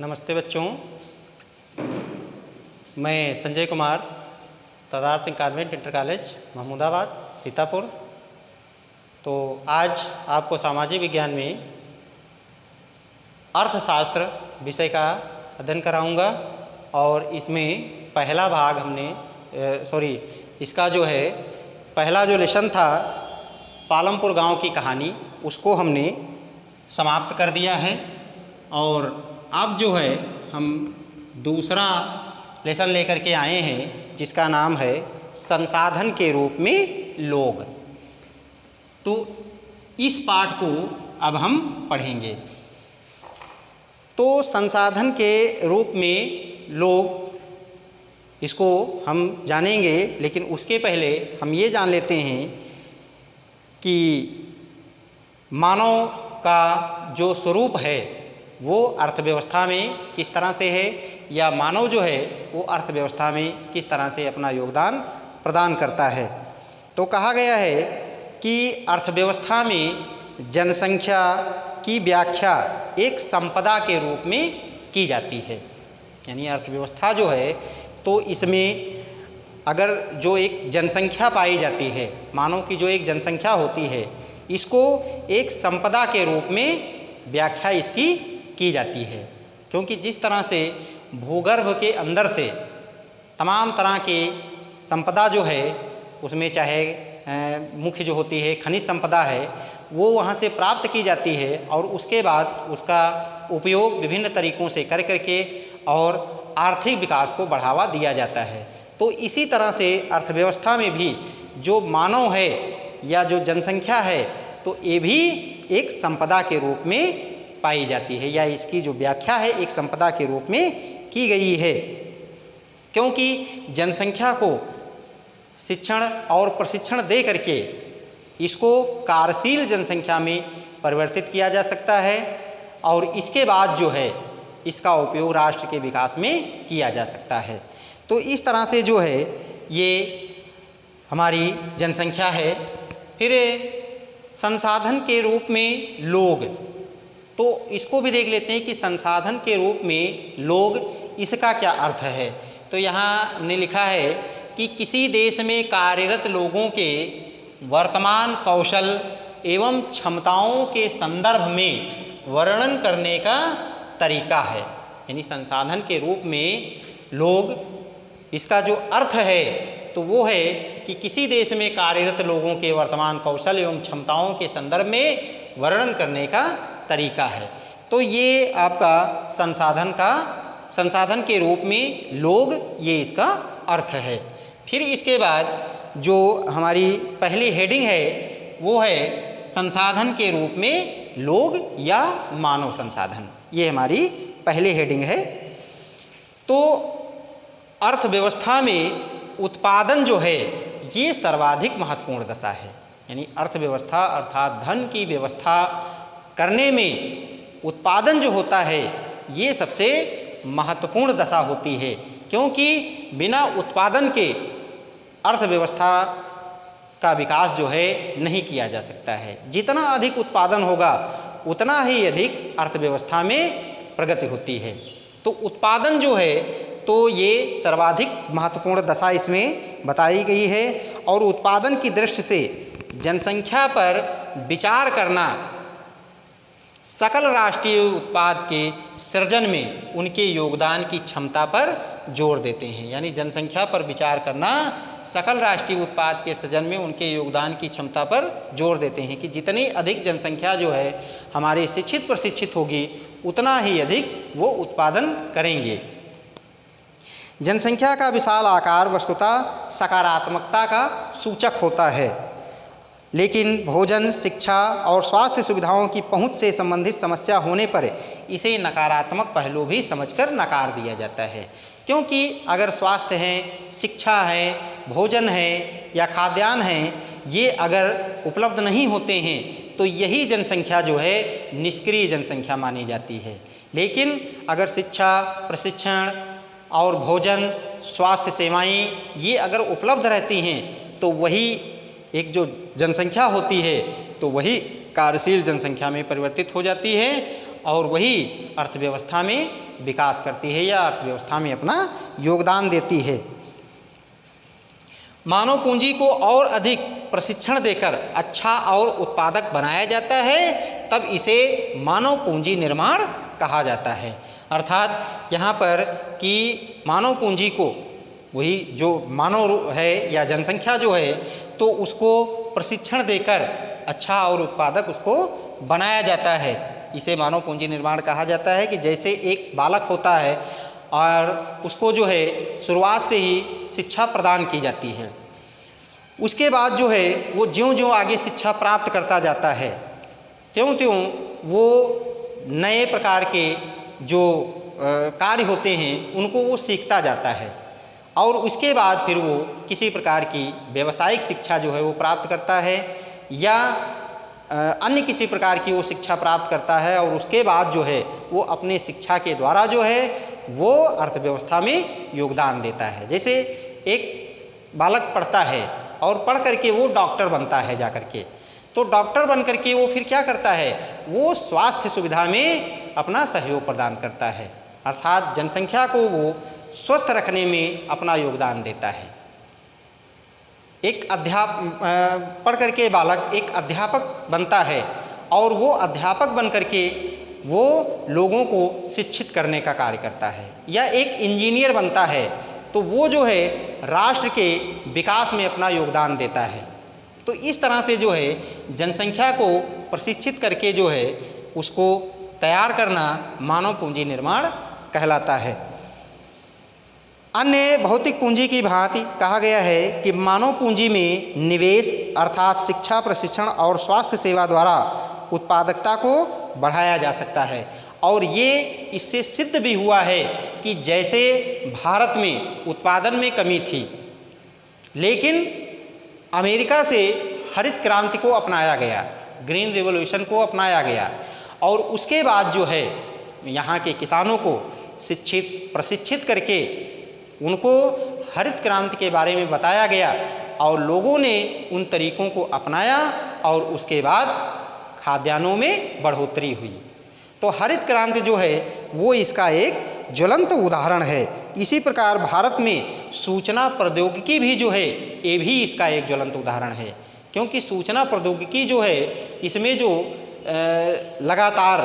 नमस्ते बच्चों, मैं Sanjay Kumar, Tadar Singh convent inter college Mahmudabad Sitapur. तो आज आपको सामाजिक विज्ञान में अर्थशास्त्र विषय का अध्ययन कराऊंगा और इसमें पहला भाग इसका जो है पहला जो लेसन था पालमपुर गांव की कहानी, उसको हमने समाप्त कर दिया है। और अब जो है हम दूसरा लेसन लेकर के आए हैं जिसका नाम है संसाधन के रूप में लोग। तो इस पाठ को अब हम पढ़ेंगे। तो संसाधन के रूप में लोग, इसको हम जानेंगे, लेकिन उसके पहले हम ये जान लेते हैं कि मानव का जो स्वरूप है वो अर्थव्यवस्था में किस तरह से है, या मानव जो है वो अर्थव्यवस्था में किस तरह से अपना योगदान प्रदान करता है। तो कहा गया है कि अर्थव्यवस्था में जनसंख्या की व्याख्या एक संपदा के रूप में की जाती है। यानी अर्थव्यवस्था जो है तो इसमें अगर जो एक जनसंख्या पाई जाती है, मानव की जो एक जनसंख्या होती है, इसको एक संपदा के रूप में व्याख्या इसकी की जाती है। क्योंकि जिस तरह से भूगर्भ के अंदर से तमाम तरह के संपदा जो है उसमें चाहे मुख्य जो होती है खनिज संपदा है वो वहाँ से प्राप्त की जाती है और उसके बाद उसका उपयोग विभिन्न तरीक़ों से कर करके और आर्थिक विकास को बढ़ावा दिया जाता है। तो इसी तरह से अर्थव्यवस्था में भी जो मानव है या जो जनसंख्या है तो ये भी एक संपदा के रूप में पाई जाती है, या इसकी जो व्याख्या है एक संपदा के रूप में की गई है। क्योंकि जनसंख्या को शिक्षण और प्रशिक्षण दे करके इसको कार्यशील जनसंख्या में परिवर्तित किया जा सकता है और इसके बाद जो है इसका उपयोग राष्ट्र के विकास में किया जा सकता है। तो इस तरह से जो है ये हमारी जनसंख्या है। फिर संसाधन के रूप में लोग, तो इसको भी देख लेते हैं कि संसाधन के रूप में लोग, इसका क्या अर्थ है। तो यहाँ हमने लिखा है कि किसी देश में कार्यरत लोगों के वर्तमान कौशल एवं क्षमताओं के संदर्भ में वर्णन करने का तरीका है। यानी संसाधन के रूप में लोग, इसका जो अर्थ है तो वो है कि किसी देश में कार्यरत लोगों के वर्तमान कौशल एवं क्षमताओं के संदर्भ में वर्णन करने का तरीका है। तो ये आपका संसाधन के रूप में लोग, ये इसका अर्थ है। फिर इसके बाद जो हमारी पहली हेडिंग है वो है संसाधन के रूप में लोग या मानव संसाधन। ये हमारी पहली हेडिंग है। तो अर्थव्यवस्था में उत्पादन जो है ये सर्वाधिक महत्वपूर्ण दशा है। यानी अर्थव्यवस्था अर्थात धन की व्यवस्था करने में उत्पादन जो होता है ये सबसे महत्वपूर्ण दशा होती है। क्योंकि बिना उत्पादन के अर्थव्यवस्था का विकास जो है नहीं किया जा सकता है। जितना अधिक उत्पादन होगा उतना ही अधिक अर्थव्यवस्था में प्रगति होती है। तो उत्पादन जो है तो ये सर्वाधिक महत्वपूर्ण दशा इसमें बताई गई है। और उत्पादन की दृष्टि से जनसंख्या पर विचार करना सकल राष्ट्रीय उत्पाद के सृजन में उनके योगदान की क्षमता पर जोर देते हैं। यानी जनसंख्या पर विचार करना सकल राष्ट्रीय उत्पाद के सृजन में उनके योगदान की क्षमता पर जोर देते हैं कि जितनी अधिक जनसंख्या जो है हमारी शिक्षित प्रशिक्षित होगी उतना ही अधिक वो उत्पादन करेंगे। जनसंख्या का विशाल आकार वस्तुतः सकारात्मकता का सूचक होता है, लेकिन भोजन, शिक्षा और स्वास्थ्य सुविधाओं की पहुंच से संबंधित समस्या होने पर इसे नकारात्मक पहलू भी समझकर नकार दिया जाता है। क्योंकि अगर स्वास्थ्य है, शिक्षा है, भोजन है या खाद्यान्न है, ये अगर उपलब्ध नहीं होते हैं तो यही जनसंख्या जो है निष्क्रिय जनसंख्या मानी जाती है। लेकिन अगर शिक्षा, प्रशिक्षण और भोजन, स्वास्थ्य सेवाएं ये अगर उपलब्ध रहती हैं तो वही एक जो जनसंख्या होती है तो वही कार्यशील जनसंख्या में परिवर्तित हो जाती है और वही अर्थव्यवस्था में विकास करती है या अर्थव्यवस्था में अपना योगदान देती है। मानव पूंजी को और अधिक प्रशिक्षण देकर अच्छा और उत्पादक बनाया जाता है, तब इसे मानव पूंजी निर्माण कहा जाता है। अर्थात यहाँ पर कि मानव पूंजी को, वही जो मानव है या जनसंख्या जो है, तो उसको प्रशिक्षण देकर अच्छा और उत्पादक उसको बनाया जाता है, इसे मानव पूंजी निर्माण कहा जाता है। कि जैसे एक बालक होता है और उसको जो है शुरुआत से ही शिक्षा प्रदान की जाती है, उसके बाद जो है वो ज्यों-ज्यों आगे शिक्षा प्राप्त करता जाता है, त्यों-त्यों वो नए प्रकार के जो कार्य होते हैं उनको वो सीखता जाता है, और उसके बाद फिर वो किसी प्रकार की व्यावसायिक शिक्षा जो है वो प्राप्त करता है या अन्य किसी प्रकार की वो शिक्षा प्राप्त करता है, और उसके बाद जो है वो अपने शिक्षा के द्वारा जो है वो अर्थव्यवस्था में योगदान देता है। जैसे एक बालक पढ़ता है और पढ़ करके वो डॉक्टर बनता है जा करके, तो डॉक्टर बन करके वो फिर क्या करता है, वो स्वास्थ्य सुविधा में अपना सहयोग प्रदान करता है, अर्थात जनसंख्या को वो स्वस्थ रखने में अपना योगदान देता है। एक पढ़ करके बालक एक अध्यापक बनता है, और वो अध्यापक बन करके वो लोगों को शिक्षित करने का कार्य करता है। या एक इंजीनियर बनता है, तो वो जो है राष्ट्र के विकास में अपना योगदान देता है। तो इस तरह से जो है जनसंख्या को प्रशिक्षित करके जो है उसको तैयार करना मानव पूंजी निर्माण कहलाता है। अन्य भौतिक पूंजी की भांति कहा गया है कि मानव पूंजी में निवेश अर्थात शिक्षा, प्रशिक्षण और स्वास्थ्य सेवा द्वारा उत्पादकता को बढ़ाया जा सकता है। और ये इससे सिद्ध भी हुआ है कि जैसे भारत में उत्पादन में कमी थी, लेकिन अमेरिका से हरित क्रांति को अपनाया गया, ग्रीन रिवॉल्यूशन को अपनाया गया, और उसके बाद जो है यहाँ के किसानों को प्रशिक्षित करके उनको हरित क्रांति के बारे में बताया गया, और लोगों ने उन तरीकों को अपनाया, और उसके बाद खाद्यान्नों में बढ़ोतरी हुई। तो हरित क्रांति जो है वो इसका एक ज्वलंत उदाहरण है। इसी प्रकार भारत में सूचना प्रौद्योगिकी भी जो है ये भी इसका एक ज्वलंत उदाहरण है, क्योंकि सूचना प्रौद्योगिकी जो है इसमें जो लगातार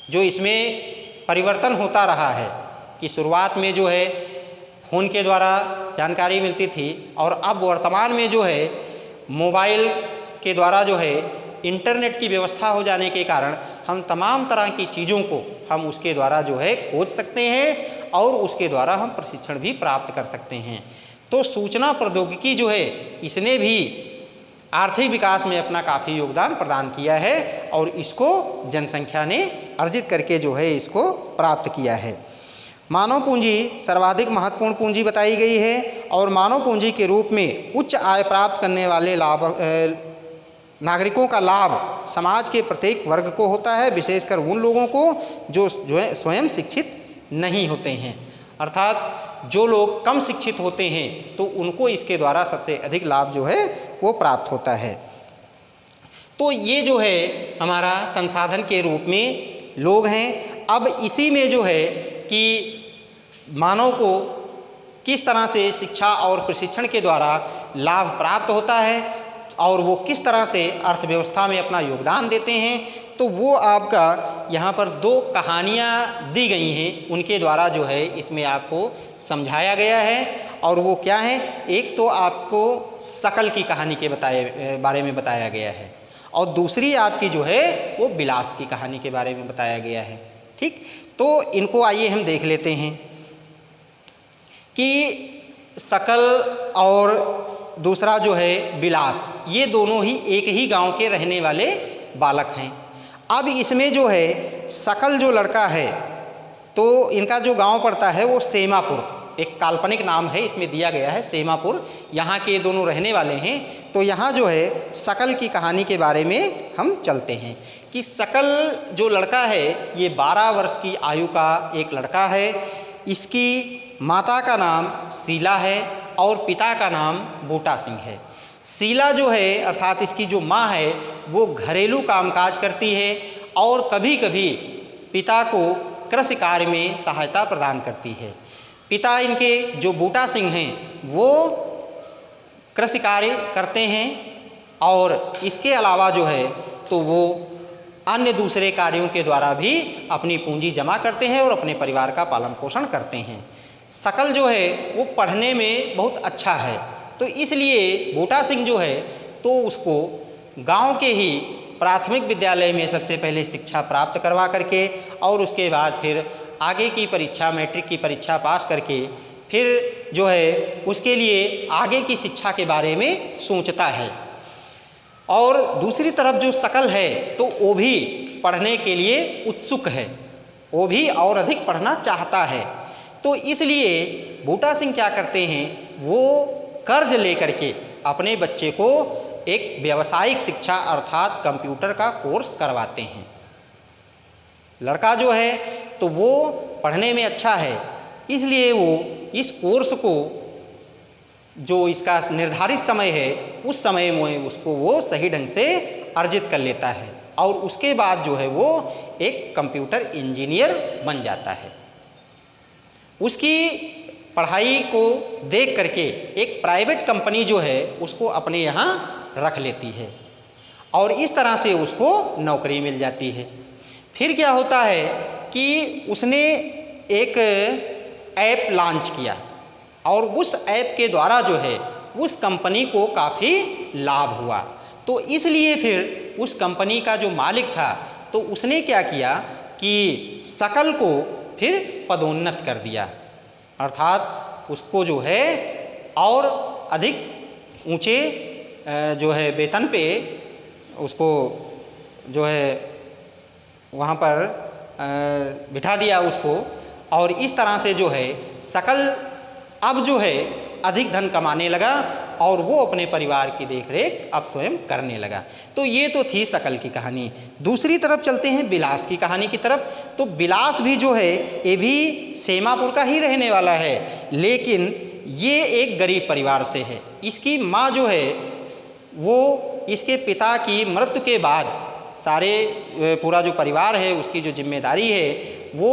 जो इसमें परिवर्तन होता रहा है, कि शुरुआत में जो है फ़ोन के द्वारा जानकारी मिलती थी, और अब वर्तमान में जो है मोबाइल के द्वारा जो है इंटरनेट की व्यवस्था हो जाने के कारण हम तमाम तरह की चीज़ों को हम उसके द्वारा जो है खोज सकते हैं, और उसके द्वारा हम प्रशिक्षण भी प्राप्त कर सकते हैं। तो सूचना प्रौद्योगिकी जो है इसने भी आर्थिक विकास में अपना काफ़ी योगदान प्रदान किया है, और इसको जनसंख्या ने अर्जित करके जो है इसको प्राप्त किया है। मानव पूंजी सर्वाधिक महत्वपूर्ण पूंजी बताई गई है, और मानव पूंजी के रूप में उच्च आय प्राप्त करने वाले नागरिकों का लाभ समाज के प्रत्येक वर्ग को होता है, विशेषकर उन लोगों को जो है स्वयं शिक्षित नहीं होते हैं। अर्थात जो लोग कम शिक्षित होते हैं तो उनको इसके द्वारा सबसे अधिक लाभ जो है वो प्राप्त होता है। तो ये जो है हमारा संसाधन के रूप में लोग हैं। अब इसी में जो है कि मानव को किस तरह से शिक्षा और प्रशिक्षण के द्वारा लाभ प्राप्त होता है, और वो किस तरह से अर्थव्यवस्था में अपना योगदान देते हैं, तो वो आपका यहाँ पर दो कहानियाँ दी गई हैं, उनके द्वारा जो है इसमें आपको समझाया गया है। और वो क्या है, एक तो आपको शकल की कहानी के बारे में बताया गया है, और दूसरी आपकी जो है वो विलास की कहानी के बारे में बताया गया है। ठीक, तो इनको आइए हम देख लेते हैं कि शकल और दूसरा जो है विलास, ये दोनों ही एक ही गांव के रहने वाले बालक हैं। अब इसमें जो है शकल जो लड़का है, तो इनका जो गांव पड़ता है वो सेमापुर, एक काल्पनिक नाम है इसमें दिया गया है सेमापुर, यहाँ के दोनों रहने वाले हैं। तो यहाँ जो है शकल की कहानी के बारे में हम चलते हैं कि शकल जो लड़का है ये 12 वर्ष की आयु का एक लड़का है। इसकी माता का नाम शीला है और पिता का नाम बूटा सिंह है। शीला जो है अर्थात इसकी जो माँ है वो घरेलू कामकाज करती है, और कभी कभी पिता को कृषि कार्य में सहायता प्रदान करती है। पिता इनके जो बूटा सिंह हैं वो कृषि कार्य करते हैं और इसके अलावा जो है तो वो अन्य दूसरे कार्यों के द्वारा भी अपनी पूंजी जमा करते हैं और अपने परिवार का पालन पोषण करते हैं। शकल जो है वो पढ़ने में बहुत अच्छा है, तो इसलिए बूटा सिंह जो है तो उसको गांव के ही प्राथमिक विद्यालय में सबसे पहले शिक्षा प्राप्त करवा करके और उसके बाद फिर आगे की परीक्षा मैट्रिक की परीक्षा पास करके फिर जो है उसके लिए आगे की शिक्षा के बारे में सोचता है। और दूसरी तरफ जो शकल है तो वो भी पढ़ने के लिए उत्सुक है, वो भी और अधिक पढ़ना चाहता है। तो इसलिए बूटा सिंह क्या करते हैं, वो कर्ज लेकर के अपने बच्चे को एक व्यावसायिक शिक्षा अर्थात कंप्यूटर का कोर्स करवाते हैं। लड़का जो है तो वो पढ़ने में अच्छा है, इसलिए वो इस कोर्स को जो इसका निर्धारित समय है उस समय में उसको वो सही ढंग से अर्जित कर लेता है और उसके बाद जो है वो एक कंप्यूटर इंजीनियर बन जाता है। उसकी पढ़ाई को देख करके एक प्राइवेट कंपनी जो है उसको अपने यहाँ रख लेती है और इस तरह से उसको नौकरी मिल जाती है। फिर क्या होता है कि उसने एक ऐप लॉन्च किया और उस ऐप के द्वारा जो है उस कंपनी को काफ़ी लाभ हुआ। तो इसलिए फिर उस कंपनी का जो मालिक था तो उसने क्या किया कि शकल को फिर पदोन्नत कर दिया, अर्थात उसको जो है और अधिक ऊंचे जो है वेतन पे उसको जो है वहाँ पर बिठा दिया उसको। और इस तरह से जो है शकल अब जो है अधिक धन कमाने लगा और वो अपने परिवार की देखरेख अब स्वयं करने लगा। तो ये तो थी शकल की कहानी। दूसरी तरफ चलते हैं बिलास की कहानी की तरफ। तो बिलास भी जो है ये भी सेमापुर का ही रहने वाला है, लेकिन ये एक गरीब परिवार से है। इसकी माँ जो है वो इसके पिता की मृत्यु के बाद सारे पूरा जो परिवार है उसकी जो जिम्मेदारी है वो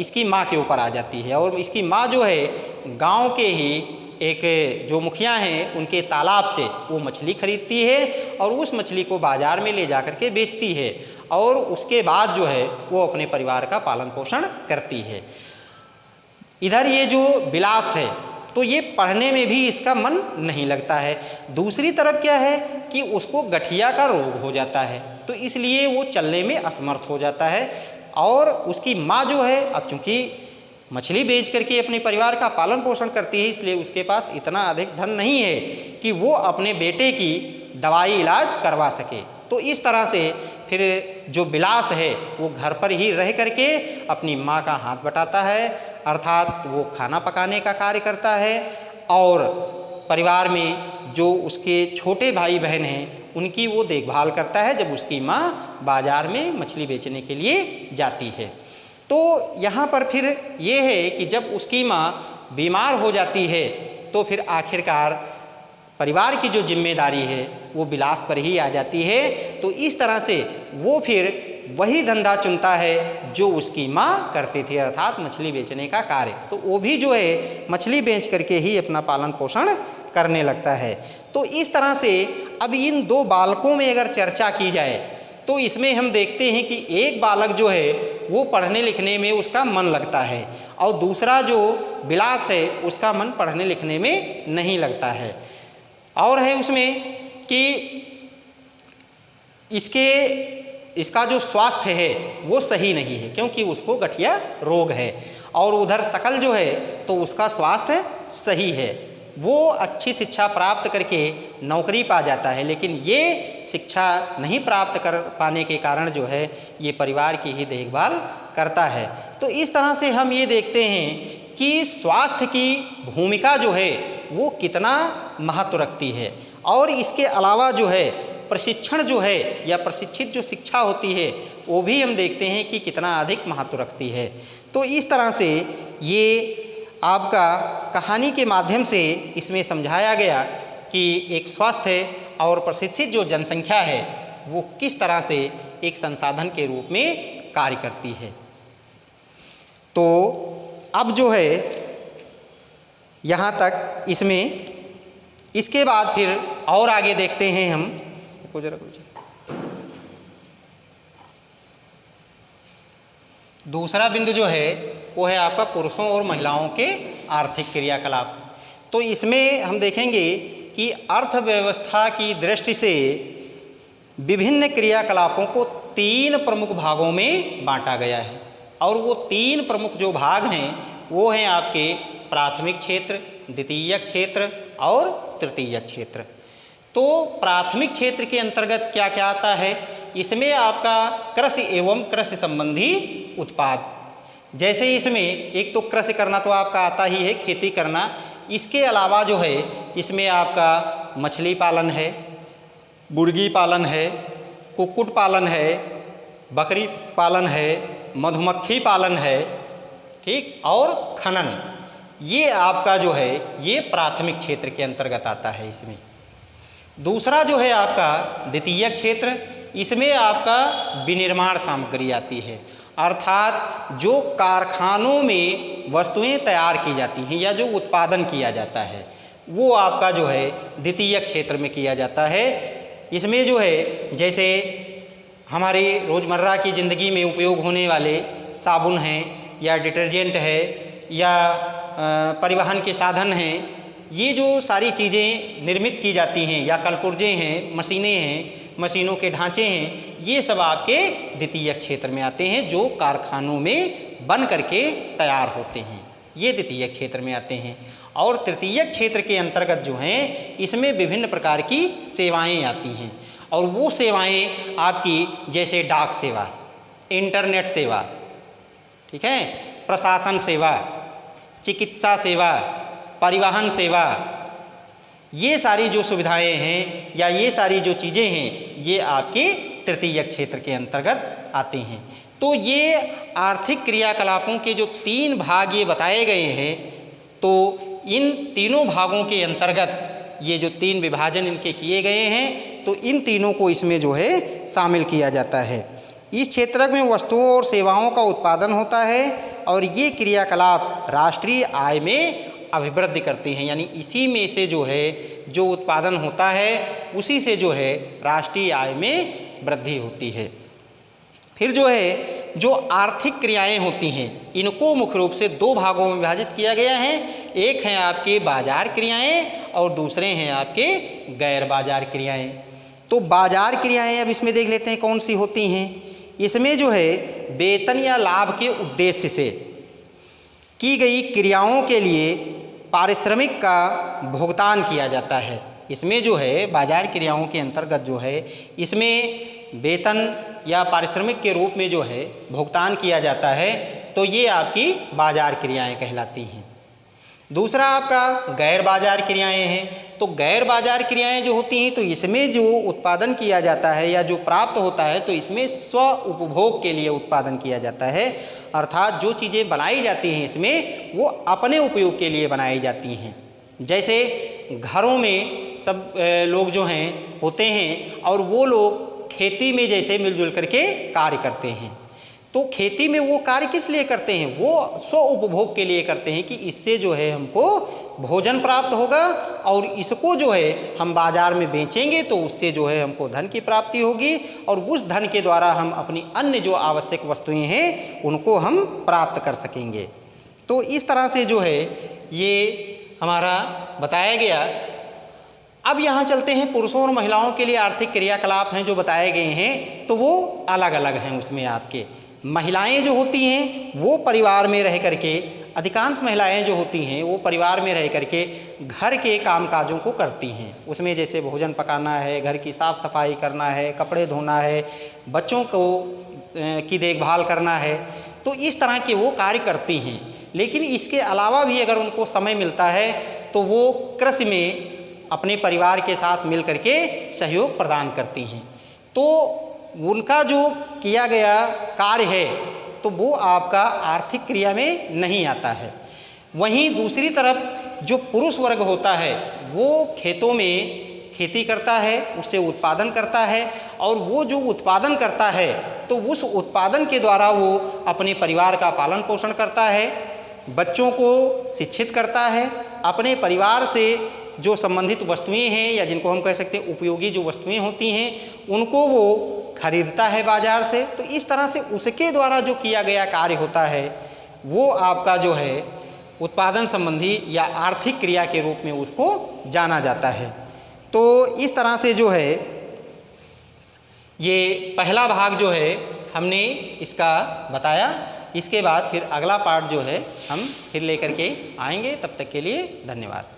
इसकी माँ के ऊपर आ जाती है और इसकी माँ जो है गांव के ही एक जो मुखिया हैं उनके तालाब से वो मछली खरीदती है और उस मछली को बाज़ार में ले जा कर के बेचती है और उसके बाद जो है वो अपने परिवार का पालन पोषण करती है। इधर ये जो बिलास है तो ये पढ़ने में भी इसका मन नहीं लगता है। दूसरी तरफ क्या है कि उसको गठिया का रोग हो जाता है, तो इसलिए वो चलने में असमर्थ हो जाता है और उसकी माँ जो है अब चूँकि मछली बेच करके अपने परिवार का पालन पोषण करती है इसलिए उसके पास इतना अधिक धन नहीं है कि वो अपने बेटे की दवाई इलाज करवा सके। तो इस तरह से फिर जो बिलास है वो घर पर ही रह करके अपनी माँ का हाथ बटाता है, अर्थात वो खाना पकाने का कार्य करता है और परिवार में जो उसके छोटे भाई बहन हैं उनकी वो देखभाल करता है जब उसकी माँ बाज़ार में मछली बेचने के लिए जाती है। तो यहाँ पर फिर ये है कि जब उसकी माँ बीमार हो जाती है तो फिर आखिरकार परिवार की जो जिम्मेदारी है वो बिलास पर ही आ जाती है। तो इस तरह से वो फिर वही धंधा चुनता है जो उसकी माँ करती थी, अर्थात मछली बेचने का कार्य। तो वो भी जो है मछली बेच करके ही अपना पालन पोषण करने लगता है। तो इस तरह से अब इन दो बालकों में अगर चर्चा की जाए तो इसमें हम देखते हैं कि एक बालक जो है वो पढ़ने लिखने में उसका मन लगता है और दूसरा जो बिलास है उसका मन पढ़ने लिखने में नहीं लगता है। और है उसमें कि इसका जो स्वास्थ्य है वो सही नहीं है क्योंकि उसको गठिया रोग है और उधर शकल जो है तो उसका स्वास्थ्य सही है, वो अच्छी शिक्षा प्राप्त करके नौकरी पा जाता है, लेकिन ये शिक्षा नहीं प्राप्त कर पाने के कारण जो है ये परिवार की ही देखभाल करता है। तो इस तरह से हम ये देखते हैं कि स्वास्थ्य की भूमिका जो है वो कितना महत्व रखती है और इसके अलावा जो है प्रशिक्षण जो है या प्रशिक्षित जो शिक्षा होती है वो भी हम देखते हैं कि कितना अधिक महत्व रखती है। तो इस तरह से ये आपका कहानी के माध्यम से इसमें समझाया गया कि एक स्वस्थ और प्रशिक्षित जो जनसंख्या है वो किस तरह से एक संसाधन के रूप में कार्य करती है। तो अब जो है यहाँ तक इसमें, इसके बाद फिर और आगे देखते हैं हम। दूसरा बिंदु जो है वो है आपका पुरुषों और महिलाओं के आर्थिक क्रियाकलाप। तो इसमें हम देखेंगे कि अर्थव्यवस्था की दृष्टि से विभिन्न क्रियाकलापों को 3 प्रमुख भागों में बांटा गया है, और वो 3 प्रमुख जो भाग हैं वो हैं आपके प्राथमिक क्षेत्र, द्वितीयक क्षेत्र और तृतीयक क्षेत्र। तो प्राथमिक क्षेत्र के अंतर्गत क्या क्या आता है, इसमें आपका कृषि एवं कृषि संबंधी उत्पाद, जैसे इसमें एक तो कृषि करना तो आपका आता ही है, खेती करना। इसके अलावा जो है इसमें आपका मछली पालन है, मुर्गी पालन है, कुक्कुट पालन है, बकरी पालन है, मधुमक्खी पालन है, ठीक, और खनन। ये आपका जो है ये प्राथमिक क्षेत्र के अंतर्गत आता है इसमें। दूसरा जो है आपका द्वितीयक क्षेत्र, इसमें आपका विनिर्माण सामग्री आती है, अर्थात जो कारखानों में वस्तुएं तैयार की जाती हैं या जो उत्पादन किया जाता है वो आपका जो है द्वितीयक क्षेत्र में किया जाता है। इसमें जो है जैसे हमारी रोज़मर्रा की ज़िंदगी में उपयोग होने वाले साबुन हैं या डिटर्जेंट है या परिवहन के साधन हैं, ये जो सारी चीज़ें निर्मित की जाती हैं, या कलपुर्जे हैं, मशीनें हैं, मशीनों के ढांचे हैं, ये सब आपके द्वितीयक क्षेत्र में आते हैं, जो कारखानों में बन करके तैयार होते हैं, ये द्वितीयक क्षेत्र में आते हैं। और तृतीयक क्षेत्र के अंतर्गत जो हैं इसमें विभिन्न प्रकार की सेवाएं आती हैं, और वो सेवाएं आपकी जैसे डाक सेवा, इंटरनेट सेवा, ठीक है, प्रशासन सेवा, चिकित्सा सेवा, परिवहन सेवा, ये सारी जो सुविधाएं हैं या ये सारी जो चीज़ें हैं ये आपके तृतीयक क्षेत्र के अंतर्गत आते हैं। तो ये आर्थिक क्रियाकलापों के जो 3 भाग ये बताए गए हैं, तो इन तीनों भागों के अंतर्गत ये जो 3 विभाजन इनके किए गए हैं, तो इन तीनों को इसमें जो है शामिल किया जाता है। इस क्षेत्र में वस्तुओं और सेवाओं का उत्पादन होता है, और ये क्रियाकलाप राष्ट्रीय आय में अभिवृद्धि करते हैं, यानी इसी में से जो है जो उत्पादन होता है उसी से जो है राष्ट्रीय आय में वृद्धि होती है। फिर जो है जो आर्थिक क्रियाएं होती हैं इनको मुख्य रूप से 2 भागों में विभाजित किया गया है। एक है आपके बाजार क्रियाएं और दूसरे हैं आपके गैर बाजार क्रियाएं। तो बाजार क्रियाएं अब इसमें देख लेते हैं कौन सी होती हैं। इसमें जो है वेतन या लाभ के उद्देश्य से की गई क्रियाओं के लिए पारिश्रमिक का भुगतान किया जाता है। इसमें जो है बाजार क्रियाओं के अंतर्गत जो है इसमें वेतन या पारिश्रमिक के रूप में जो है भुगतान किया जाता है, तो ये आपकी बाजार क्रियाएं कहलाती हैं। दूसरा आपका गैर बाजार क्रियाएं हैं। तो गैर बाजार क्रियाएं जो होती हैं तो इसमें जो उत्पादन किया जाता है या जो प्राप्त होता है तो इसमें स्व उपभोग के लिए उत्पादन किया जाता है, अर्थात जो चीज़ें बनाई जाती हैं इसमें वो अपने उपयोग के लिए बनाई जाती हैं। जैसे घरों में सब लोग जो हैं होते हैं और वो लोग खेती में जैसे मिलजुल करके कार्य करते हैं, तो खेती में वो कार्य किस लिए करते हैं, वो स्व उपभोग के लिए करते हैं कि इससे जो है हमको भोजन प्राप्त होगा और इसको जो है हम बाज़ार में बेचेंगे तो उससे जो है हमको धन की प्राप्ति होगी और उस धन के द्वारा हम अपनी अन्य जो आवश्यक वस्तुएं हैं उनको हम प्राप्त कर सकेंगे। तो इस तरह से जो है ये हमारा बताया गया। अब यहाँ चलते हैं पुरुषों और महिलाओं के लिए आर्थिक क्रियाकलाप हैं जो बताए गए हैं, तो वो अलग अलग हैं। उसमें आपके महिलाएं जो होती हैं वो परिवार में रह करके, अधिकांश महिलाएं जो होती हैं वो परिवार में रह करके घर के कामकाजों को करती हैं। उसमें जैसे भोजन पकाना है, घर की साफ़ सफाई करना है, कपड़े धोना है, बच्चों को की देखभाल करना है, तो इस तरह के वो कार्य करती हैं। लेकिन इसके अलावा भी अगर उनको समय मिलता है तो वो कृषि में अपने परिवार के साथ मिल करके सहयोग प्रदान करती हैं। तो उनका जो किया गया कार्य है तो वो आपका आर्थिक क्रिया में नहीं आता है। वहीं दूसरी तरफ जो पुरुष वर्ग होता है वो खेतों में खेती करता है, उससे उत्पादन करता है और वो जो उत्पादन करता है तो उस उत्पादन के द्वारा वो अपने परिवार का पालन पोषण करता है, बच्चों को शिक्षित करता है, अपने परिवार से जो संबंधित वस्तुएं हैं या जिनको हम कह सकते हैं उपयोगी जो वस्तुएं होती हैं उनको वो खरीदता है बाजार से। तो इस तरह से उसके द्वारा जो किया गया कार्य होता है वो आपका जो है उत्पादन संबंधी या आर्थिक क्रिया के रूप में उसको जाना जाता है। तो इस तरह से जो है ये पहला भाग जो है हमने इसका बताया। इसके बाद फिर अगला पार्ट जो है हम फिर लेकर के आएंगे। तब तक के लिए धन्यवाद।